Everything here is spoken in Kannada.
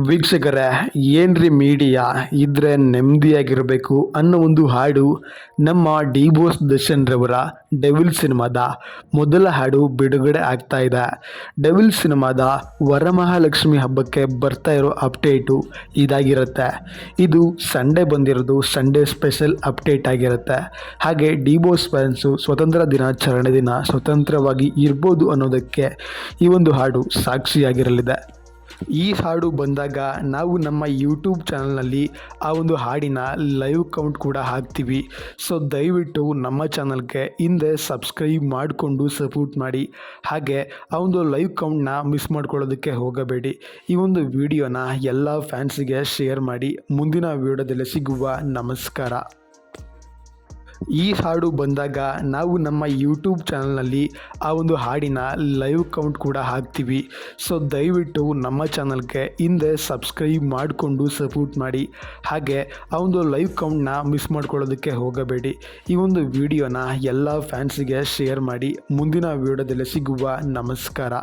ವೀಕ್ಷಕರೇ, ಏನ್ರಿ ಮೀಡಿಯಾ ಇದ್ರೆ ನೆಮ್ಮದಿಯಾಗಿರಬೇಕು ಅನ್ನೋ ಒಂದು ಹಾಡು ನಮ್ಮ ಡಿ ಬಾಸ್ ದರ್ಶನ್ ರವರ ಡೆವಿಲ್ ಸಿನಿಮಾದ ಮೊದಲ ಹಾಡು ಬಿಡುಗಡೆ ಆಗ್ತಾ ಇದೆ. ಡೆವಿಲ್ ಸಿನಿಮಾದ ವರಮಹಾಲಕ್ಷ್ಮಿ ಹಬ್ಬಕ್ಕೆ ಬರ್ತಾ ಇರೋ ಅಪ್ಡೇಟು ಇದಾಗಿರುತ್ತೆ. ಇದು ಸಂಡೇ ಬಂದಿರೋದು, ಸಂಡೇ ಸ್ಪೆಷಲ್ ಅಪ್ಡೇಟ್ ಆಗಿರುತ್ತೆ. ಹಾಗೆ ಡಿ ಬಾಸ್ ಫ್ಯಾನ್ಸು ಸ್ವತಂತ್ರ ದಿನಾಚರಣೆ ದಿನ ಸ್ವತಂತ್ರವಾಗಿ ಇರ್ಬೋದು ಅನ್ನೋದಕ್ಕೆ ಈ ಒಂದು ಹಾಡು ಸಾಕ್ಷಿಯಾಗಿರಲಿದೆ. ಈ ಹಾಡು ಬಂದಾಗ ನಾವು ನಮ್ಮ ಯೂಟ್ಯೂಬ್ ಚಾನಲ್ನಲ್ಲಿ ಆ ಒಂದು ಹಾಡಿನ ಲೈವ್ ಕೌಂಟ್ ಕೂಡ ಹಾಕ್ತೀವಿ. ಸೊ ದಯವಿಟ್ಟು ನಮ್ಮ ಚಾನಲ್ಗೆ ಹಿಂದೆ ಸಬ್ಸ್ಕ್ರೈಬ್ ಮಾಡಿಕೊಂಡು ಸಪೋರ್ಟ್ ಮಾಡಿ. ಹಾಗೆ ಆ ಒಂದು ಲೈವ್ ಕೌಂಟ್ನ ಮಿಸ್ ಮಾಡ್ಕೊಳ್ಳೋದಕ್ಕೆ ಹೋಗಬೇಡಿ. ಈ ಒಂದು ವಿಡಿಯೋನ ಎಲ್ಲ ಫ್ಯಾನ್ಸಿಗೆ ಶೇರ್ ಮಾಡಿ. ಮುಂದಿನ ವಿಡಿಯೋದಲ್ಲಿ ಸಿಗುವ. ನಮಸ್ಕಾರ. ಈ ಹಾಡು ಬಂದಾಗ ನಾವು ನಮ್ಮ ಯೂಟ್ಯೂಬ್ ಚಾನಲ್ನಲ್ಲಿ ಆ ಒಂದು ಹಾಡಿನ ಲೈವ್ ಕೌಂಟ್ ಕೂಡ ಹಾಕ್ತೀವಿ. ಸೊ ದಯವಿಟ್ಟು ನಮ್ಮ ಚಾನಲ್ಗೆ ಹಿಂದೆ ಸಬ್ಸ್ಕ್ರೈಬ್ ಮಾಡಿಕೊಂಡು ಸಪೋರ್ಟ್ ಮಾಡಿ. ಹಾಗೆ ಆ ಒಂದು ಲೈವ್ ಕೌಂಟ್ನ ಮಿಸ್ ಮಾಡ್ಕೊಳ್ಳೋದಕ್ಕೆ ಹೋಗಬೇಡಿ. ಈ ಒಂದು ವಿಡಿಯೋನ ಎಲ್ಲ ಫ್ಯಾನ್ಸಿಗೆ ಶೇರ್ ಮಾಡಿ. ಮುಂದಿನ ವಿಡಿಯೋದಲ್ಲಿ ಸಿಗುವ. ನಮಸ್ಕಾರ.